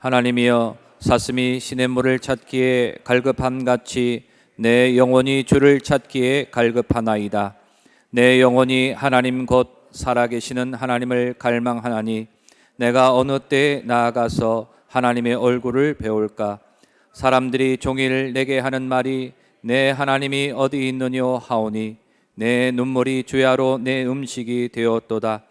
하나님이여, 사슴이 시냇물을 찾기에 갈급함같이 내 영혼이 주를 찾기에 갈급하나이다. 내 영혼이 하나님 곧 살아계시는 하나님을 갈망하나니 내가 어느 때에 나아가서 하나님의 얼굴을 배울까? 사람들이 종일 내게 하는 말이 내 하나님이 어디 있느뇨 하오니 내 눈물이 주야로 내 음식이 되었도다.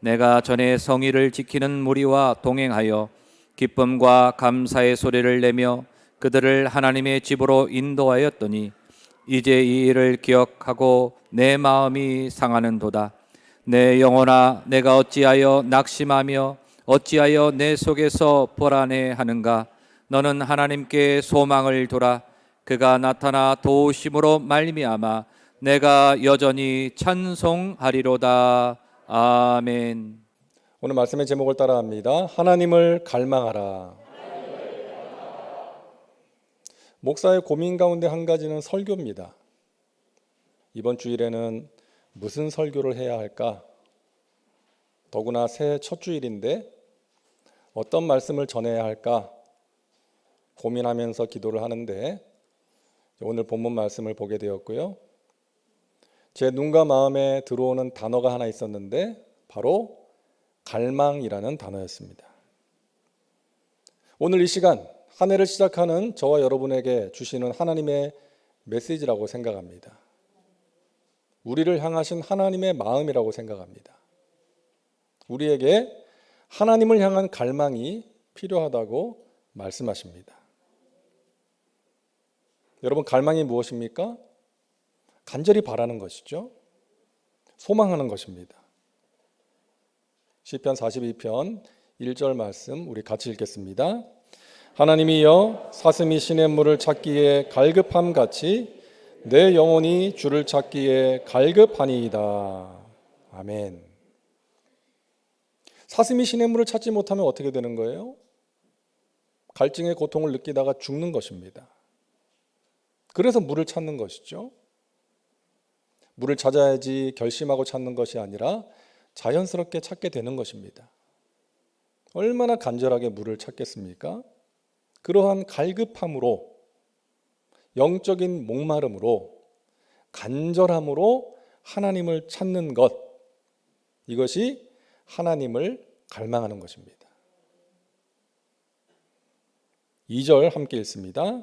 내가 전에 성의를 지키는 무리와 동행하여 기쁨과 감사의 소리를 내며 그들을 하나님의 집으로 인도하였더니 이제 이 일을 기억하고 내 마음이 상하는도다. 내 영혼아, 내가 어찌하여 낙심하며 어찌하여 내 속에서 불안해하는가? 너는 하나님께 소망을 두라. 그가 나타나 도우심으로 말미암아 내가 여전히 찬송하리로다. 아멘. 오늘 말씀의 제목을 따라합니다. 하나님을 갈망하라. 목사의 고민 가운데 한 가지는 설교입니다. 이번 주일에는 무슨 설교를 해야 할까? 더구나 새해 첫 주일인데 어떤 말씀을 전해야 할까? 고민하면서 기도를 하는데 오늘 본문 말씀을 보게 되었고요. 제 눈과 마음에 들어오는 단어가 하나 있었는데 바로 갈망이라는 단어였습니다. 오늘 이 시간 한 해를 시작하는 저와 여러분에게 주시는 하나님의 메시지라고 생각합니다. 우리를 향하신 하나님의 마음이라고 생각합니다. 우리에게 하나님을 향한 갈망이 필요하다고 말씀하십니다. 여러분, 갈망이 무엇입니까? 간절히 바라는 것이죠. 소망하는 것입니다. 시편 42편 1절 말씀 우리 같이 읽겠습니다. 하나님이여, 사슴이 시냇물을 찾기에 갈급함같이 내 영혼이 주를 찾기에 갈급하니이다. 아멘. 사슴이 시냇물을 찾지 못하면 어떻게 되는 거예요? 갈증의 고통을 느끼다가 죽는 것입니다. 그래서 물을 찾는 것이죠. 물을 찾아야지 결심하고 찾는 것이 아니라 자연스럽게 찾게 되는 것입니다. 얼마나 간절하게 물을 찾겠습니까? 그러한 갈급함으로, 영적인 목마름으로, 간절함으로 하나님을 찾는 것, 이것이 하나님을 갈망하는 것입니다. 2절 함께 읽습니다.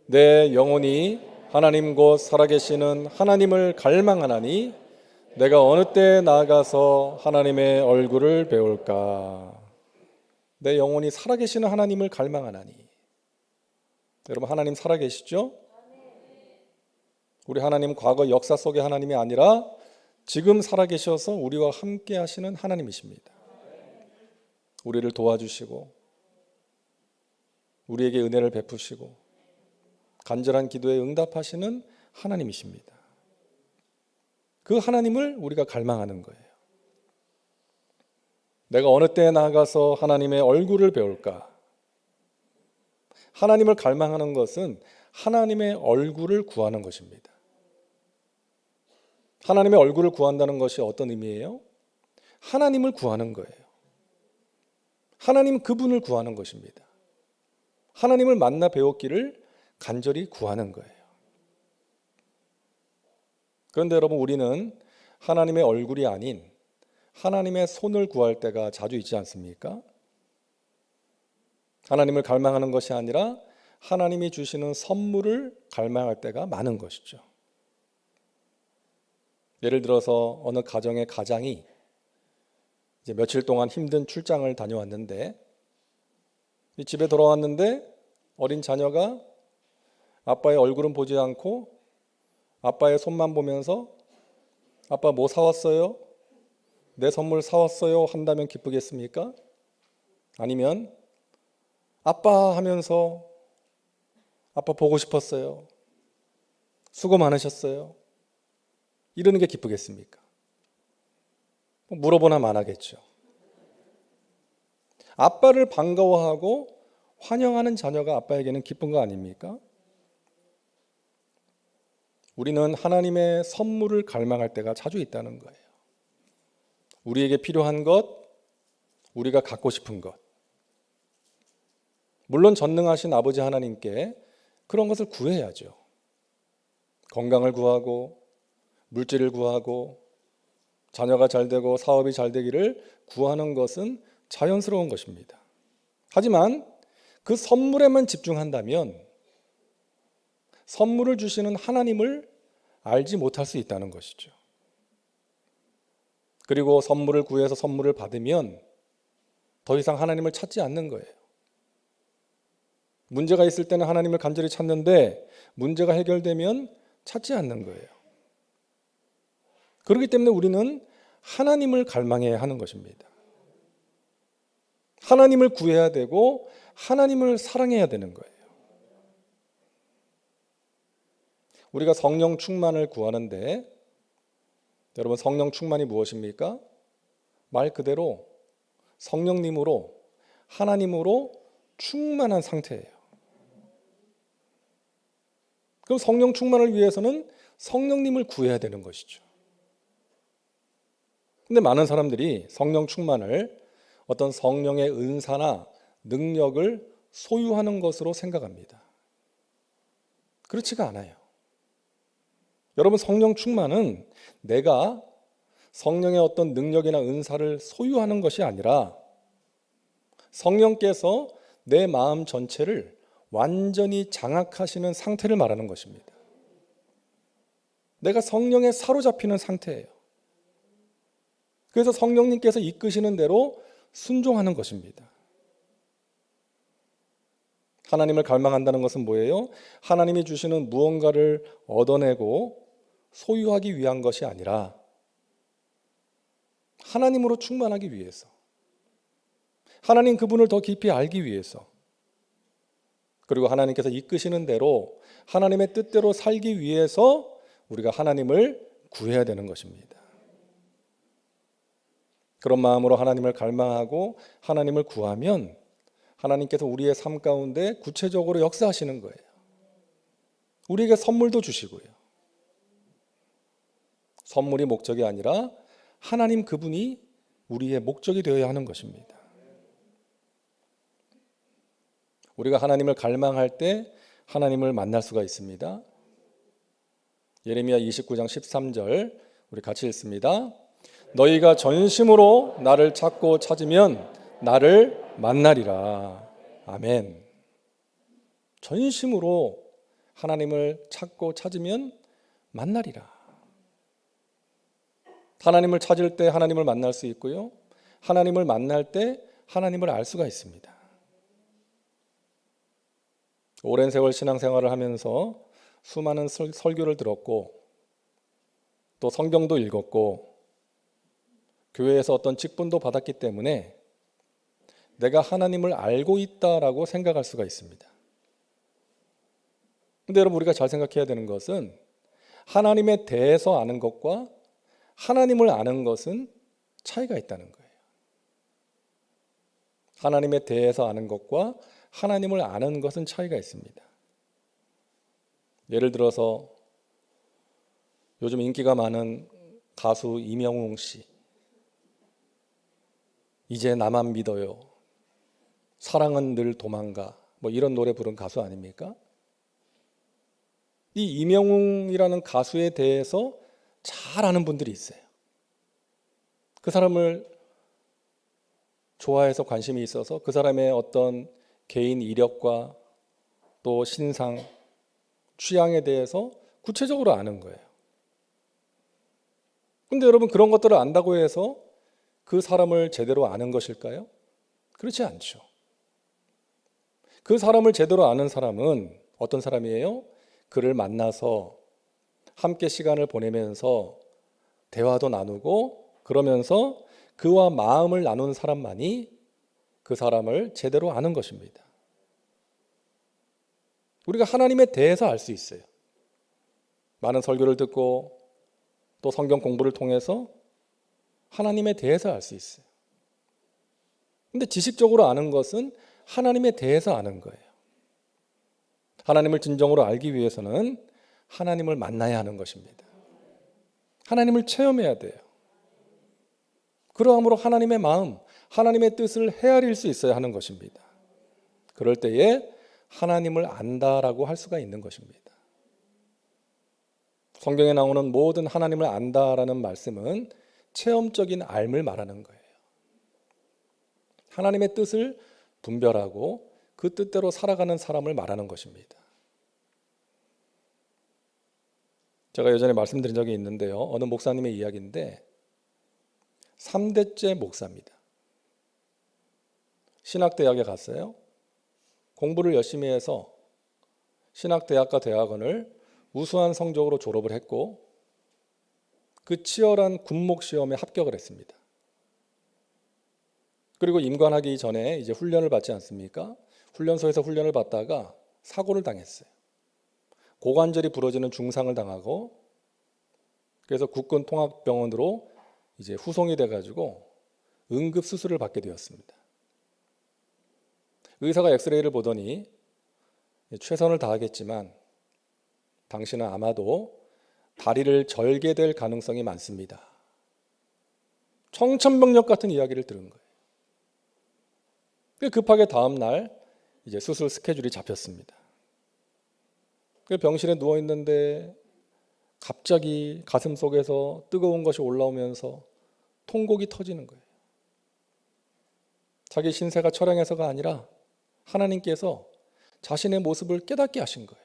내 영혼이 하나님 곧 살아계시는 하나님을 갈망하나니 내가 어느 때에 나아가서 하나님의 얼굴을 배울까? 내 영혼이 살아계시는 하나님을 갈망하나니. 여러분, 하나님 살아계시죠? 우리 하나님 과거 역사 속의 하나님이 아니라 지금 살아계셔서 우리와 함께 하시는 하나님이십니다. 우리를 도와주시고 우리에게 은혜를 베푸시고 간절한 기도에 응답하시는 하나님이십니다. 그 하나님을 우리가 갈망하는 거예요. 내가 어느 때에 나아가서 하나님의 얼굴을 배울까? 하나님을 갈망하는 것은 하나님의 얼굴을 구하는 것입니다. 하나님의 얼굴을 구한다는 것이 어떤 의미예요? 하나님을 구하는 거예요. 하나님 그분을 구하는 것입니다. 하나님을 만나 배웠기를 간절히 구하는 거예요. 그런데 여러분, 우리는 하나님의 얼굴이 아닌 하나님의 손을 구할 때가 자주 있지 않습니까? 하나님을 갈망하는 것이 아니라 하나님이 주시는 선물을 갈망할 때가 많은 것이죠. 예를 들어서 어느 가정의 가장이 이제 며칠 동안 힘든 출장을 다녀왔는데 집에 돌아왔는데 어린 자녀가 아빠의 얼굴은 보지 않고 아빠의 손만 보면서 아빠 뭐 사왔어요? 내 선물 사왔어요? 한다면 기쁘겠습니까? 아니면 아빠 하면서 아빠 보고 싶었어요. 수고 많으셨어요. 이러는 게 기쁘겠습니까? 물어보나 마나겠죠. 아빠를 반가워하고 환영하는 자녀가 아빠에게는 기쁜 거 아닙니까? 우리는 하나님의 선물을 갈망할 때가 자주 있다는 거예요. 우리에게 필요한 것, 우리가 갖고 싶은 것. 물론 전능하신 아버지 하나님께 그런 것을 구해야죠. 건강을 구하고 물질을 구하고 자녀가 잘 되고 사업이 잘 되기를 구하는 것은 자연스러운 것입니다. 하지만 그 선물에만 집중한다면 선물을 주시는 하나님을 알지 못할 수 있다는 것이죠. 그리고 선물을 구해서 선물을 받으면 더 이상 하나님을 찾지 않는 거예요. 문제가 있을 때는 하나님을 간절히 찾는데 문제가 해결되면 찾지 않는 거예요. 그렇기 때문에 우리는 하나님을 갈망해야 하는 것입니다. 하나님을 구해야 되고 하나님을 사랑해야 되는 거예요. 우리가 성령 충만을 구하는데 여러분 성령 충만이 무엇입니까? 말 그대로 성령님으로 하나님으로 충만한 상태예요. 그럼 성령 충만을 위해서는 성령님을 구해야 되는 것이죠. 근데 많은 사람들이 성령 충만을 어떤 성령의 은사나 능력을 소유하는 것으로 생각합니다. 그렇지가 않아요. 여러분 성령 충만은 내가 성령의 어떤 능력이나 은사를 소유하는 것이 아니라 성령께서 내 마음 전체를 완전히 장악하시는 상태를 말하는 것입니다. 내가 성령에 사로잡히는 상태예요. 그래서 성령님께서 이끄시는 대로 순종하는 것입니다. 하나님을 갈망한다는 것은 뭐예요? 하나님이 주시는 무언가를 얻어내고 소유하기 위한 것이 아니라 하나님으로 충만하기 위해서, 하나님 그분을 더 깊이 알기 위해서, 그리고 하나님께서 이끄시는 대로 하나님의 뜻대로 살기 위해서 우리가 하나님을 구해야 되는 것입니다. 그런 마음으로 하나님을 갈망하고 하나님을 구하면 하나님께서 우리의 삶 가운데 구체적으로 역사하시는 거예요. 우리에게 선물도 주시고요. 선물이 목적이 아니라 하나님 그분이 우리의 목적이 되어야 하는 것입니다. 우리가 하나님을 갈망할 때 하나님을 만날 수가 있습니다. 예레미야 29장 13절 우리 같이 읽습니다. 너희가 전심으로 나를 찾고 찾으면 나를 만나리라. 아멘. 전심으로 하나님을 찾고 찾으면 만나리라. 하나님을 찾을 때 하나님을 만날 수 있고요. 하나님을 만날 때 하나님을 알 수가 있습니다. 오랜 세월 신앙생활을 하면서 수많은 설교를 들었고 또 성경도 읽었고 교회에서 어떤 직분도 받았기 때문에 내가 하나님을 알고 있다라고 생각할 수가 있습니다. 근데 여러분 우리가 잘 생각해야 되는 것은 하나님에 대해서 아는 것과 하나님을 아는 것은 차이가 있다는 거예요. 하나님에 대해서 아는 것과 하나님을 아는 것은 차이가 있습니다. 예를 들어서 요즘 인기가 많은 가수 이명웅 씨, 이제 나만 믿어요, 사랑은 늘 도망가, 뭐 이런 노래 부른 가수 아닙니까? 이 이명웅이라는 가수에 대해서 잘 아는 분들이 있어요. 그 사람을 좋아해서 관심이 있어서 그 사람의 어떤 개인 이력과 또 신상, 취향에 대해서 구체적으로 아는 거예요. 근데 여러분 그런 것들을 안다고 해서 그 사람을 제대로 아는 것일까요? 그렇지 않죠. 그 사람을 제대로 아는 사람은 어떤 사람이에요? 그를 만나서 함께 시간을 보내면서 대화도 나누고 그러면서 그와 마음을 나눈 사람만이 그 사람을 제대로 아는 것입니다. 우리가 하나님에 대해서 알 수 있어요. 많은 설교를 듣고 또 성경 공부를 통해서 하나님에 대해서 알 수 있어요. 근데 지식적으로 아는 것은 하나님에 대해서 아는 거예요. 하나님을 진정으로 알기 위해서는 하나님을 만나야 하는 것입니다. 하나님을 체험해야 돼요. 그러함으로 하나님의 마음, 하나님의 뜻을 헤아릴 수 있어야 하는 것입니다. 그럴 때에 하나님을 안다라고 할 수가 있는 것입니다. 성경에 나오는 모든 하나님을 안다라는 말씀은 체험적인 알을 말하는 거예요. 하나님의 뜻을 분별하고 그 뜻대로 살아가는 사람을 말하는 것입니다. 제가 예전에 말씀드린 적이 있는데요. 어느 목사님의 이야기인데 3대째 목사입니다. 신학대학에 갔어요. 공부를 열심히 해서 신학대학과 대학원을 우수한 성적으로 졸업을 했고 그 치열한 군목시험에 합격을 했습니다. 그리고 임관하기 전에 이제 훈련을 받지 않습니까? 훈련소에서 훈련을 받다가 사고를 당했어요. 고관절이 부러지는 중상을 당하고 그래서 국군 통합병원으로 이제 후송이 돼가지고 응급 수술을 받게 되었습니다. 의사가 엑스레이를 보더니 최선을 다하겠지만 당신은 아마도 다리를 절개될 가능성이 많습니다. 청천벽력 같은 이야기를 들은 거예요. 급하게 다음 날 이제 수술 스케줄이 잡혔습니다. 병실에 누워 있는데 갑자기 가슴 속에서 뜨거운 것이 올라오면서 통곡이 터지는 거예요. 자기 신세가 처량해서가 아니라 하나님께서 자신의 모습을 깨닫게 하신 거예요.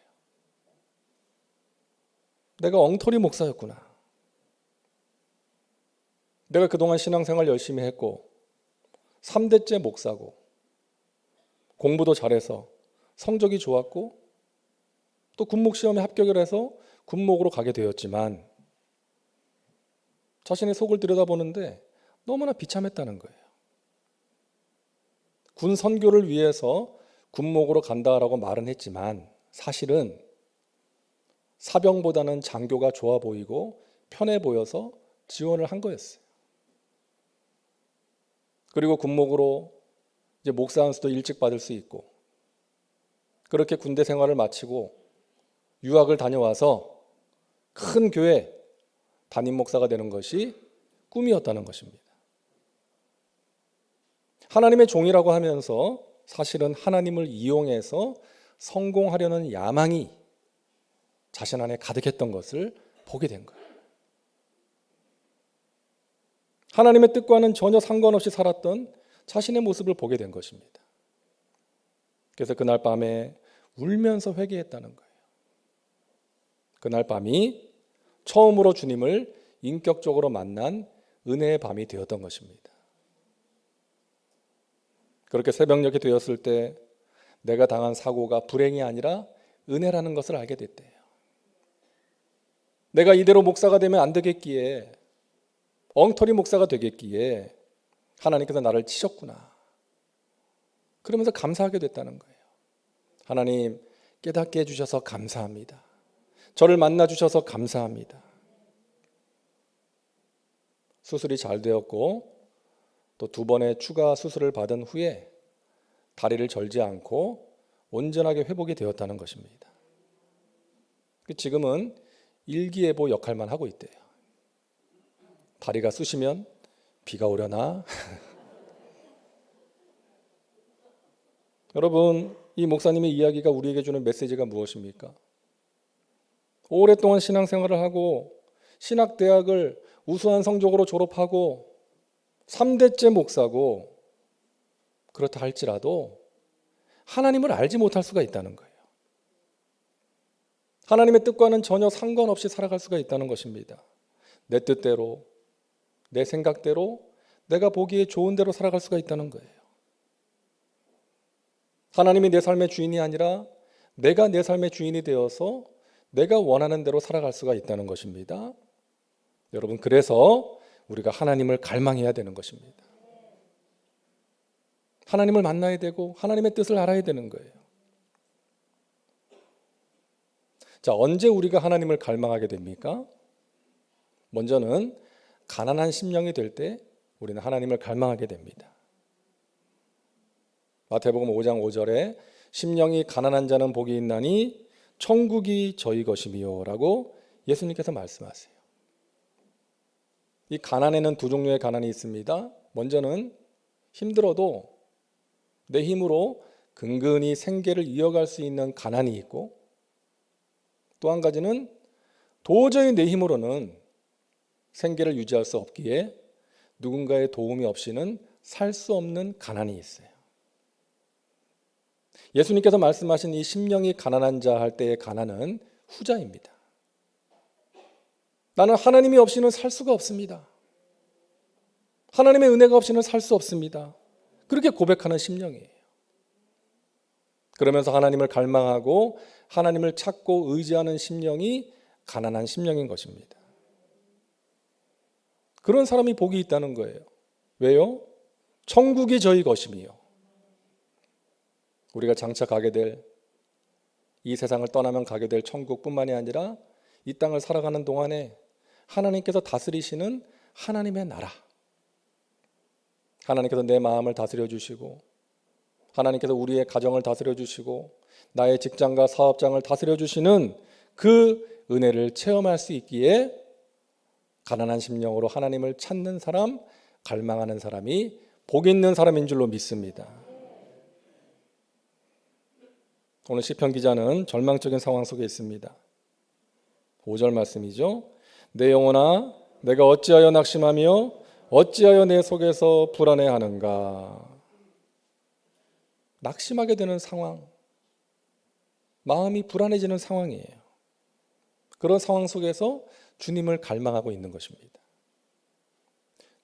내가 엉터리 목사였구나. 내가 그동안 신앙생활 열심히 했고 3대째 목사고 공부도 잘해서 성적이 좋았고 또 군목시험에 합격을 해서 군목으로 가게 되었지만 자신의 속을 들여다보는데 너무나 비참했다는 거예요. 군 선교를 위해서 군목으로 간다라고 말은 했지만 사실은 사병보다는 장교가 좋아 보이고 편해 보여서 지원을 한 거였어요. 그리고 군목으로 이제 목사 안수도 일찍 받을 수 있고 그렇게 군대 생활을 마치고 유학을 다녀와서 큰 교회 담임 목사가 되는 것이 꿈이었다는 것입니다. 하나님의 종이라고 하면서 사실은 하나님을 이용해서 성공하려는 야망이 자신 안에 가득했던 것을 보게 된 거예요. 하나님의 뜻과는 전혀 상관없이 살았던 자신의 모습을 보게 된 것입니다. 그래서 그날 밤에 울면서 회개했다는 거예요. 그날 밤이 처음으로 주님을 인격적으로 만난 은혜의 밤이 되었던 것입니다. 그렇게 새벽녘이 되었을 때 내가 당한 사고가 불행이 아니라 은혜라는 것을 알게 됐대요. 내가 이대로 목사가 되면 안 되겠기에, 엉터리 목사가 되겠기에 하나님께서 나를 치셨구나. 그러면서 감사하게 됐다는 거예요. 하나님 깨닫게 해주셔서 감사합니다. 저를 만나주셔서 감사합니다. 수술이 잘 되었고 또 2번의 추가 수술을 받은 후에 다리를 절지 않고 온전하게 회복이 되었다는 것입니다. 지금은 일기예보 역할만 하고 있대요. 다리가 쑤시면 비가 오려나? 여러분, 이 목사님의 이야기가 우리에게 주는 메시지가 무엇입니까? 오랫동안 신앙생활을 하고 신학대학을 우수한 성적으로 졸업하고 3대째 목사고 그렇다 할지라도 하나님을 알지 못할 수가 있다는 거예요. 하나님의 뜻과는 전혀 상관없이 살아갈 수가 있다는 것입니다. 내 뜻대로, 내 생각대로, 내가 보기에 좋은 대로 살아갈 수가 있다는 거예요. 하나님이 내 삶의 주인이 아니라 내가 내 삶의 주인이 되어서 내가 원하는 대로 살아갈 수가 있다는 것입니다. 여러분, 그래서 우리가 하나님을 갈망해야 되는 것입니다. 하나님을 만나야 되고 하나님의 뜻을 알아야 되는 거예요. 자, 언제 우리가 하나님을 갈망하게 됩니까? 먼저는 가난한 심령이 될 때 우리는 하나님을 갈망하게 됩니다. 마태복음 5장 5절에 심령이 가난한 자는 복이 있나니 천국이 저희 것이미요 라고 예수님께서 말씀하세요. 이 가난에는 2 종류의 가난이 있습니다. 먼저는 힘들어도 내 힘으로 근근히 생계를 이어갈 수 있는 가난이 있고, 또 한 가지는 도저히 내 힘으로는 생계를 유지할 수 없기에 누군가의 도움이 없이는 살 수 없는 가난이 있어요. 예수님께서 말씀하신 이 심령이 가난한 자 할 때의 가난은 후자입니다. 나는 하나님이 없이는 살 수가 없습니다. 하나님의 은혜가 없이는 살 수 없습니다. 그렇게 고백하는 심령이에요. 그러면서 하나님을 갈망하고 하나님을 찾고 의지하는 심령이 가난한 심령인 것입니다. 그런 사람이 복이 있다는 거예요. 왜요? 천국이 저희 것임이요. 우리가 장차 가게 될, 이 세상을 떠나면 가게 될 천국뿐만이 아니라 이 땅을 살아가는 동안에 하나님께서 다스리시는 하나님의 나라, 하나님께서 내 마음을 다스려 주시고, 하나님께서 우리의 가정을 다스려 주시고, 나의 직장과 사업장을 다스려 주시는 그 은혜를 체험할 수 있기에 가난한 심령으로 하나님을 찾는 사람, 갈망하는 사람이 복 있는 사람인 줄로 믿습니다. 오늘 시편 기자는 절망적인 상황 속에 있습니다. 5절 말씀이죠. 내 영혼아, 내가 어찌하여 낙심하며 어찌하여 내 속에서 불안해하는가. 낙심하게 되는 상황, 마음이 불안해지는 상황이에요. 그런 상황 속에서 주님을 갈망하고 있는 것입니다.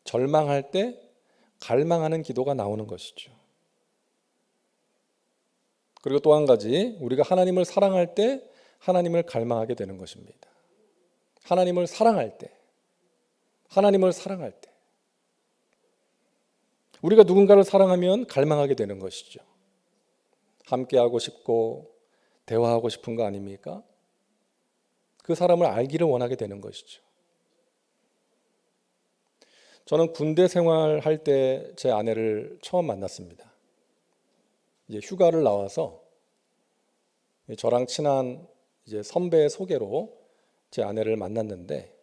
절망할 때 갈망하는 기도가 나오는 것이죠. 그리고 또 한 가지, 우리가 하나님을 사랑할 때 하나님을 갈망하게 되는 것입니다. 하나님을 사랑할 때, 하나님을 사랑할 때, 우리가 누군가를 사랑하면 갈망하게 되는 것이죠. 함께하고 싶고 대화하고 싶은 거 아닙니까? 그 사람을 알기를 원하게 되는 것이죠. 저는 군대 생활할 때 제 아내를 처음 만났습니다. 이제 휴가를 나와서 저랑 친한 이제 선배의 소개로 제 아내를 만났는데,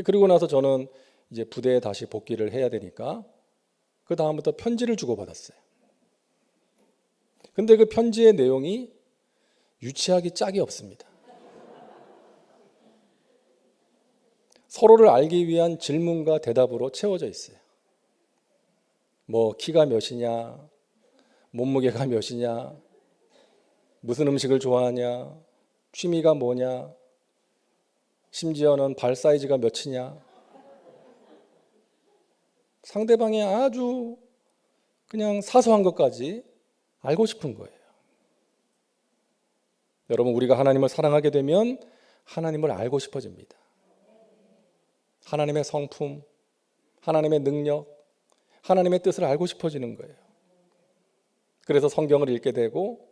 그리고 나서 저는 이제 부대에 다시 복귀를 해야 되니까 그 다음부터 편지를 주고받았어요. 근데 그 편지의 내용이 유치하기 짝이 없습니다. 서로를 알기 위한 질문과 대답으로 채워져 있어요. 뭐 키가 몇이냐, 몸무게가 몇이냐, 무슨 음식을 좋아하냐, 취미가 뭐냐, 심지어는 발 사이즈가 몇이냐. 상대방이 아주 그냥 사소한 것까지 알고 싶은 거예요. 여러분, 우리가 하나님을 사랑하게 되면 하나님을 알고 싶어집니다. 하나님의 성품, 하나님의 능력, 하나님의 뜻을 알고 싶어지는 거예요. 그래서 성경을 읽게 되고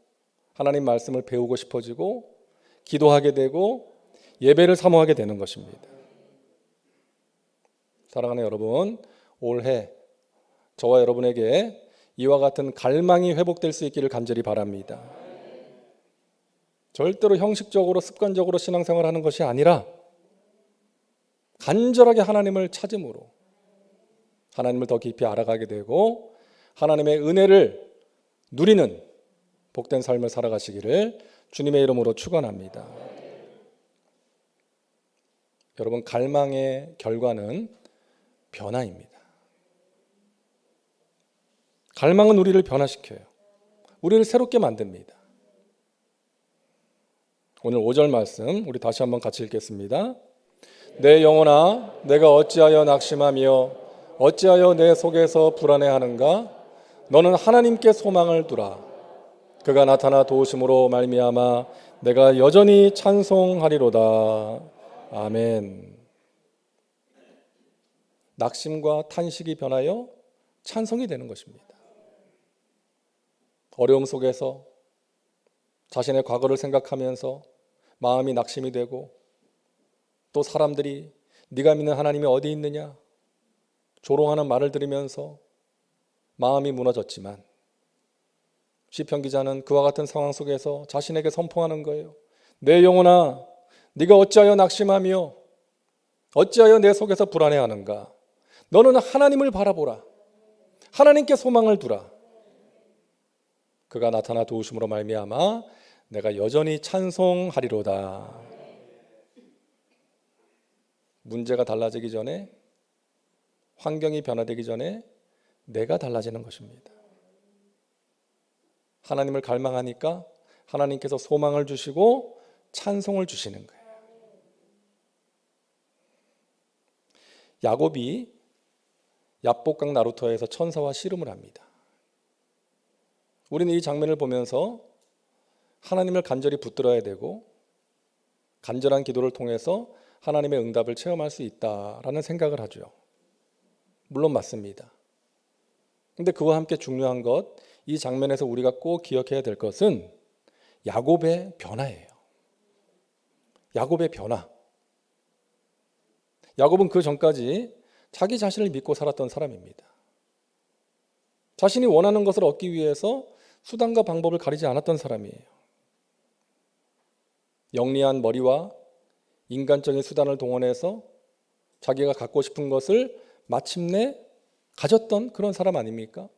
하나님 말씀을 배우고 싶어지고 기도하게 되고 예배를 사모하게 되는 것입니다. 사랑하는 여러분, 올해 저와 여러분에게 이와 같은 갈망이 회복될 수 있기를 간절히 바랍니다. 절대로 형식적으로 습관적으로 신앙생활하는 것이 아니라 간절하게 하나님을 찾음으로 하나님을 더 깊이 알아가게 되고 하나님의 은혜를 누리는 복된 삶을 살아가시기를 주님의 이름으로 축원합니다. 여러분, 갈망의 결과는 변화입니다. 갈망은 우리를 변화시켜요. 우리를 새롭게 만듭니다. 오늘 5절 말씀 우리 다시 한번 같이 읽겠습니다. 내 영혼아, 내가 어찌하여 낙심하며 어찌하여 내 속에서 불안해하는가? 너는 하나님께 소망을 두라. 그가 나타나 도우심으로 말미암아 내가 여전히 찬송하리로다. 아멘. 낙심과 탄식이 변하여 찬송이 되는 것입니다. 어려움 속에서 자신의 과거를 생각하면서 마음이 낙심이 되고 또 사람들이 네가 믿는 하나님이 어디 있느냐 조롱하는 말을 들으면서 마음이 무너졌지만 시편 기자는 그와 같은 상황 속에서 자신에게 선포하는 거예요. 내 영혼아, 네가 어찌하여 낙심하며 어찌하여 내 속에서 불안해하는가? 너는 하나님을 바라보라. 하나님께 소망을 두라. 그가 나타나 도우심으로 말미암아 내가 여전히 찬송하리로다. 문제가 달라지기 전에, 환경이 변화되기 전에 내가 달라지는 것입니다. 하나님을 갈망하니까 하나님께서 소망을 주시고 찬송을 주시는 거예요. 야곱이 야복강 나루터에서 천사와 씨름을 합니다. 우리는 이 장면을 보면서 하나님을 간절히 붙들어야 되고 간절한 기도를 통해서 하나님의 응답을 체험할 수 있다라는 생각을 하죠. 물론 맞습니다. 근데 그와 함께 중요한 것, 이 장면에서 우리가 꼭 기억해야 될 것은 야곱의 변화예요. 야곱의 변화. 야곱은 그 전까지 자기 자신을 믿고 살았던 사람입니다. 자신이 원하는 것을 얻기 위해서 수단과 방법을 가리지 않았던 사람이에요. 영리한 머리와 인간적인 수단을 동원해서 자기가 갖고 싶은 것을 마침내 가졌던 그런 사람 아닙니까?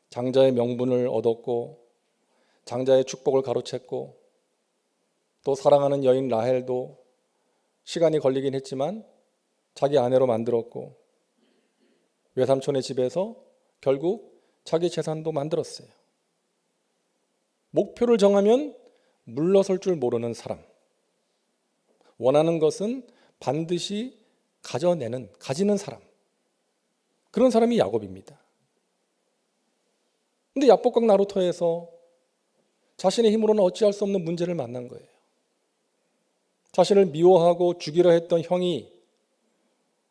장자의 명분을 얻었고 장자의 축복을 가로챘고 또 사랑하는 여인 라헬도 시간이 걸리긴 했지만 자기 아내로 만들었고 외삼촌의 집에서 결국 자기 재산도 만들었어요. 목표를 정하면 물러설 줄 모르는 사람. 원하는 것은 반드시 가지는 사람. 그런 사람이 야곱입니다. 근데 야복강 나루터에서 자신의 힘으로는 어찌할 수 없는 문제를 만난 거예요. 자신을 미워하고 죽이려 했던 형이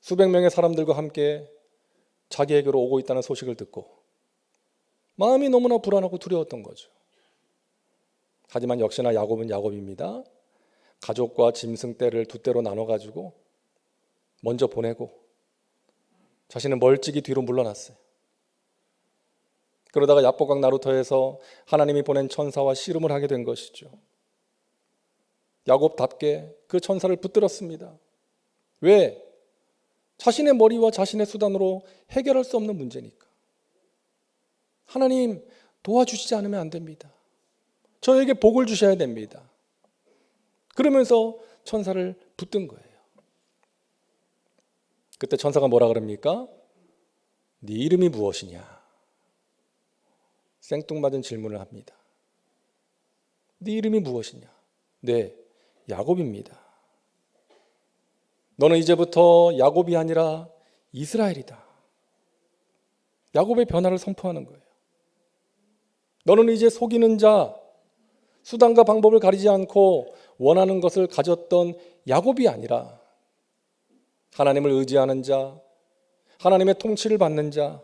수백 명의 사람들과 함께 자기에게로 오고 있다는 소식을 듣고 마음이 너무나 불안하고 두려웠던 거죠. 하지만 역시나 야곱은 야곱입니다. 가족과 짐승 떼를 두 떼로 나눠가지고 먼저 보내고 자신은 멀찍이 뒤로 물러났어요. 그러다가 야복강 나루터에서 하나님이 보낸 천사와 씨름을 하게 된 것이죠. 야곱답게 그 천사를 붙들었습니다. 왜? 자신의 머리와 자신의 수단으로 해결할 수 없는 문제니까. 하나님 도와주시지 않으면 안 됩니다. 저에게 복을 주셔야 됩니다. 그러면서 천사를 붙든 거예요. 그때 천사가 뭐라 그럽니까? 네 이름이 무엇이냐? 생뚱맞은 질문을 합니다. 네 이름이 무엇이냐? 네, 야곱입니다. 너는 이제부터 야곱이 아니라 이스라엘이다. 야곱의 변화를 선포하는 거예요. 너는 이제 속이는 자, 수단과 방법을 가리지 않고 원하는 것을 가졌던 야곱이 아니라 하나님을 의지하는 자, 하나님의 통치를 받는 자,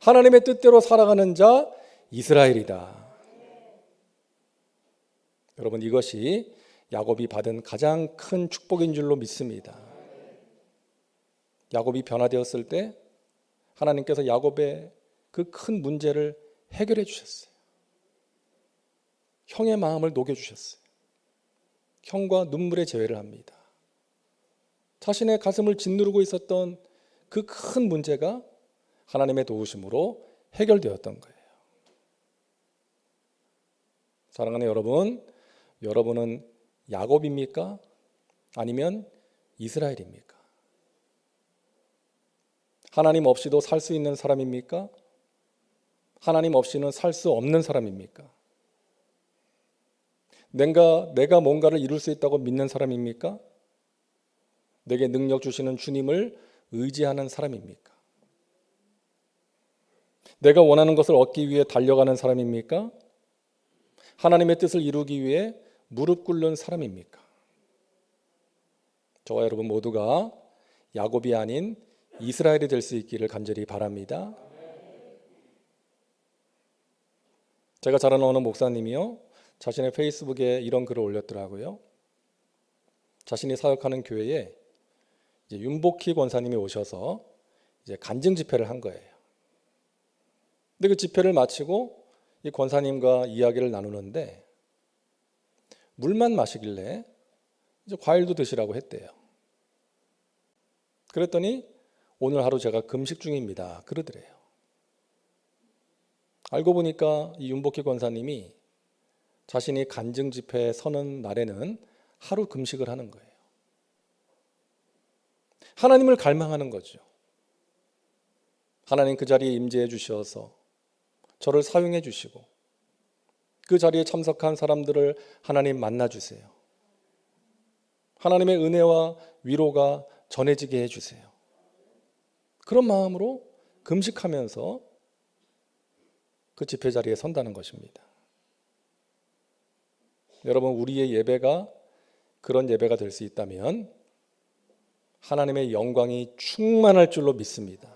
하나님의 뜻대로 살아가는 자, 이스라엘이다. 여러분, 이것이 야곱이 받은 가장 큰 축복인 줄로 믿습니다. 야곱이 변화되었을 때 하나님께서 야곱의 그 큰 문제를 해결해 주셨어요. 형의 마음을 녹여주셨어요. 형과 눈물의 재회를 합니다. 자신의 가슴을 짓누르고 있었던 그 큰 문제가 하나님의 도우심으로 해결되었던 거예요. 사랑하는 여러분, 여러분은 야곱입니까? 아니면 이스라엘입니까? 하나님 없이도 살 수 있는 사람입니까? 하나님 없이는 살 수 없는 사람입니까? 내가 뭔가를 이룰 수 있다고 믿는 사람입니까? 내게 능력 주시는 주님을 의지하는 사람입니까? 내가 원하는 것을 얻기 위해 달려가는 사람입니까? 하나님의 뜻을 이루기 위해 무릎 꿇는 사람입니까? 저와 여러분 모두가 야곱이 아닌 이스라엘이 될 수 있기를 간절히 바랍니다. 제가 잘 아는 어느 목사님이요, 자신의 페이스북에 이런 글을 올렸더라고요. 자신이 사역하는 교회에 이제 윤복희 권사님이 오셔서 이제 간증 집회를 한 거예요. 근데 그 집회를 마치고 이 권사님과 이야기를 나누는데 물만 마시길래 이제 과일도 드시라고 했대요. 그랬더니 오늘 하루 제가 금식 중입니다. 그러더래요. 알고 보니까 이 윤복희 권사님이 자신이 간증 집회에 서는 날에는 하루 금식을 하는 거예요. 하나님을 갈망하는 거죠. 하나님 그 자리에 임재해 주셔서 저를 사용해 주시고 그 자리에 참석한 사람들을 하나님 만나 주세요. 하나님의 은혜와 위로가 전해지게 해주세요. 그런 마음으로 금식하면서 그 집회 자리에 선다는 것입니다. 여러분, 우리의 예배가 그런 예배가 될 수 있다면 하나님의 영광이 충만할 줄로 믿습니다.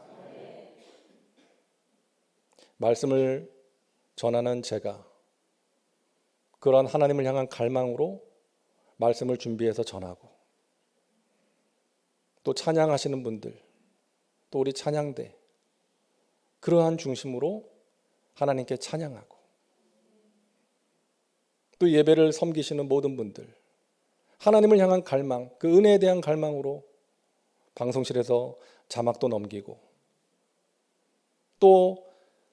말씀을 전하는 제가 그러한 하나님을 향한 갈망으로 말씀을 준비해서 전하고, 또 찬양하시는 분들, 또 우리 찬양대, 그러한 중심으로 하나님께 찬양하고, 또 예배를 섬기시는 모든 분들, 하나님을 향한 갈망, 그 은혜에 대한 갈망으로 방송실에서 자막도 넘기고, 또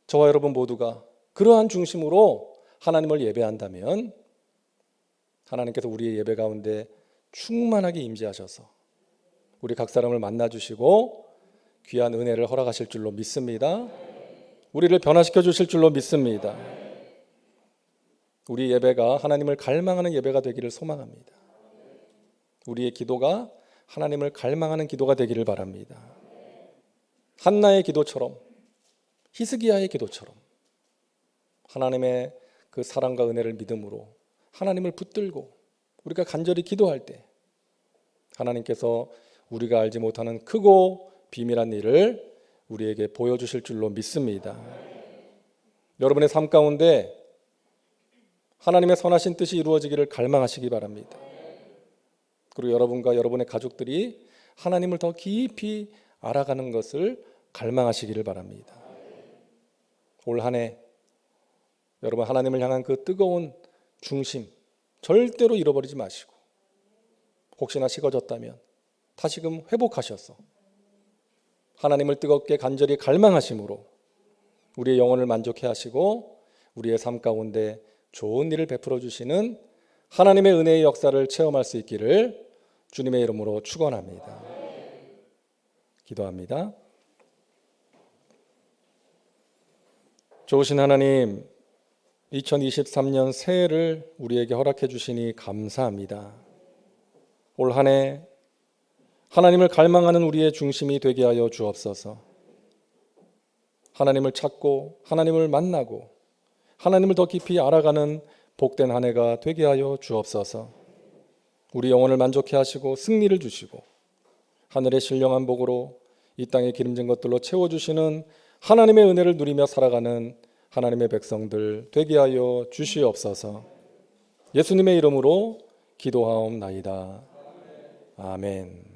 저와 여러분 모두가 그러한 중심으로 하나님을 예배한다면 하나님께서 우리의 예배 가운데 충만하게 임재하셔서 우리 각 사람을 만나주시고 귀한 은혜를 허락하실 줄로 믿습니다. 우리를 변화시켜 주실 줄로 믿습니다. 우리 예배가 하나님을 갈망하는 예배가 되기를 소망합니다. 우리의 기도가 하나님을 갈망하는 기도가 되기를 바랍니다. 한나의 기도처럼, 히스기야의 기도처럼 하나님의 그 사랑과 은혜를 믿음으로 하나님을 붙들고 우리가 간절히 기도할 때 하나님께서 우리가 알지 못하는 크고 비밀한 일을 우리에게 보여주실 줄로 믿습니다. 여러분의 삶 가운데 하나님의 선하신 뜻이 이루어지기를 갈망하시기 바랍니다. 그리고 여러분과 여러분의 가족들이 하나님을 더 깊이 알아가는 것을 갈망하시기를 바랍니다. 올 한 해 여러분 하나님을 향한 그 뜨거운 중심 절대로 잃어버리지 마시고, 혹시나 식어졌다면 다시금 회복하셔서 하나님을 뜨겁게 간절히 갈망하심으로 우리의 영혼을 만족해 하시고 우리의 삶 가운데 좋은 일을 베풀어 주시는 하나님의 은혜의 역사를 체험할 수 있기를 주님의 이름으로 축원합니다. 기도합니다. 좋으신 하나님, 2023년 새해를 우리에게 허락해 주시니 감사합니다. 올 한 해 하나님을 갈망하는 우리의 중심이 되게 하여 주옵소서. 하나님을 찾고 하나님을 만나고 하나님을 더 깊이 알아가는 복된 한 해가 되게 하여 주옵소서. 우리 영혼을 만족해 하시고 승리를 주시고 하늘의 신령한 복으로 이 땅에 기름진 것들로 채워주시는 하나님의 은혜를 누리며 살아가는 하나님의 백성들 되게 하여 주시옵소서. 예수님의 이름으로 기도하옵나이다. 아멘.